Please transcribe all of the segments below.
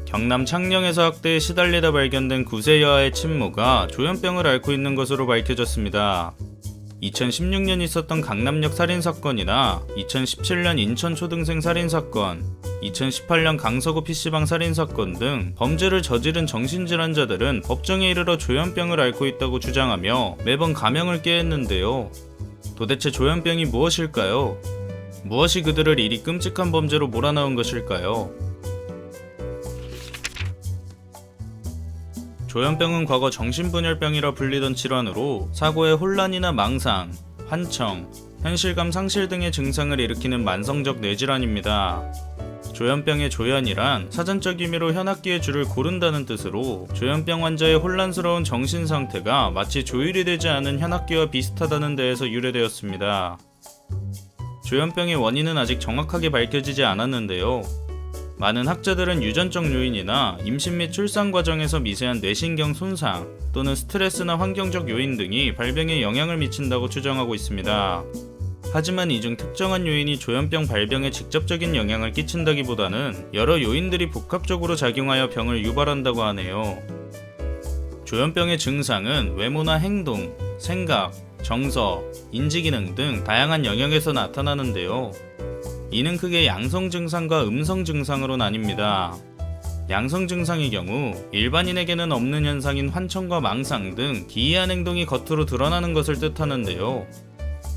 경남 창녕에서 학대에 시달리다 발견된 9세 여아의 친모가 조현병을 앓고 있는 것으로 밝혀졌습니다. 2016년 있었던 강남역 살인사건이나 2017년 인천 초등생 살인사건, 2018년 강서구 PC방 살인사건 등 범죄를 저지른 정신질환자들은 법정에 이르러 조현병을 앓고 있다고 주장하며 매번 가명을 깨했는데요. 도대체 조현병이 무엇일까요? 무엇이 그들을 이리 끔찍한 범죄로 몰아넣은 것일까요? 조현병은 과거 정신분열병이라 불리던 질환으로 사고의 혼란이나 망상, 환청, 현실감 상실 등의 증상을 일으키는 만성적 뇌질환입니다. 조현병의 조현이란 사전적 의미로 현악기의 줄을 고른다는 뜻으로 조현병 환자의 혼란스러운 정신 상태가 마치 조율이 되지 않은 현악기와 비슷하다는 데에서 유래되었습니다. 조현병의 원인은 아직 정확하게 밝혀지지 않았는데요. 많은 학자들은 유전적 요인이나 임신 및 출산 과정에서 미세한 뇌신경 손상 또는 스트레스나 환경적 요인 등이 발병에 영향을 미친다고 추정하고 있습니다. 하지만 이 중 특정한 요인이 조현병 발병에 직접적인 영향을 끼친다기보다는 여러 요인들이 복합적으로 작용하여 병을 유발한다고 하네요. 조현병의 증상은 외모나 행동, 생각, 정서, 인지기능 등 다양한 영역에서 나타나는데요. 이는 크게 양성 증상과 음성 증상으로 나뉩니다. 양성 증상의 경우 일반인에게는 없는 현상인 환청과 망상 등 기이한 행동이 겉으로 드러나는 것을 뜻하는데요.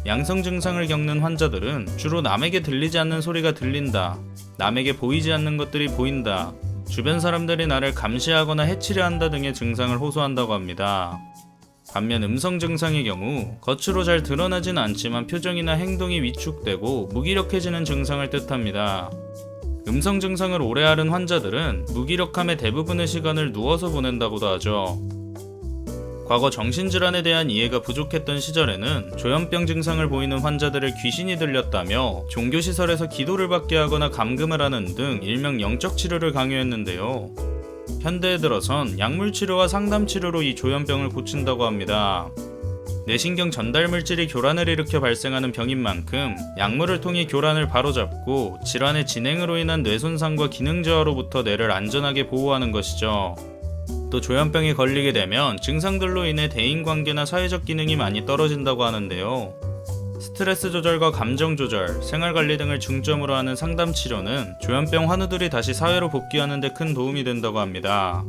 양성 증상을 겪는 환자들은 주로 남에게 들리지 않는 소리가 들린다, 남에게 보이지 않는 것들이 보인다, 주변 사람들이 나를 감시하거나 해치려 한다 등의 증상을 호소한다고 합니다. 반면 음성 증상의 경우 겉으로 잘 드러나진 않지만 표정이나 행동이 위축되고 무기력해지는 증상을 뜻합니다. 음성 증상을 오래 앓은 환자들은 무기력함의 대부분의 시간을 누워서 보낸다고도 하죠. 과거 정신질환에 대한 이해가 부족했던 시절에는 조현병 증상을 보이는 환자들을 귀신이 들렸다며 종교시설에서 기도를 받게 하거나 감금을 하는 등 일명 영적 치료를 강요했는데요. 현대에 들어선 약물 치료와 상담 치료로 이 조현병을 고친다고 합니다. 뇌신경 전달 물질이 교란을 일으켜 발생하는 병인 만큼 약물을 통해 교란을 바로잡고 질환의 진행으로 인한 뇌 손상과 기능 저하로부터 뇌를 안전하게 보호하는 것이죠. 또 조현병에 걸리게 되면 증상들로 인해 대인관계나 사회적 기능이 많이 떨어진다고 하는데요. 스트레스 조절과 감정 조절, 생활관리 등을 중점으로 하는 상담 치료는 조현병 환우들이 다시 사회로 복귀하는 데 큰 도움이 된다고 합니다.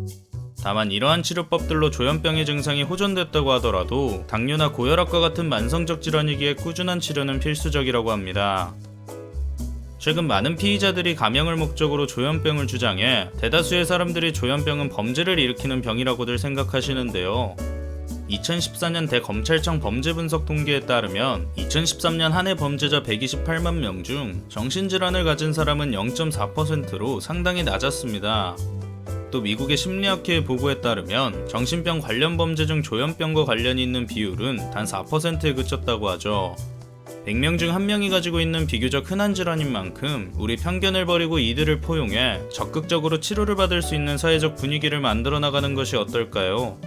다만 이러한 치료법들로 조현병의 증상이 호전됐다고 하더라도 당뇨나 고혈압과 같은 만성적 질환이기에 꾸준한 치료는 필수적이라고 합니다. 최근 많은 피의자들이 가명을 목적으로 조현병을 주장해 대다수의 사람들이 조현병은 범죄를 일으키는 병이라고들 생각하시는데요. 2014년 대검찰청 범죄분석 통계에 따르면 2013년 한 해 범죄자 128만 명 중 정신질환을 가진 사람은 0.4%로 상당히 낮았습니다. 또 미국의 심리학회의 보고에 따르면 정신병 관련 범죄 중 조현병과 관련이 있는 비율은 단 4%에 그쳤다고 하죠. 100명 중 1명이 가지고 있는 비교적 흔한 질환인 만큼 우리 편견을 버리고 이들을 포용해 적극적으로 치료를 받을 수 있는 사회적 분위기를 만들어 나가는 것이 어떨까요?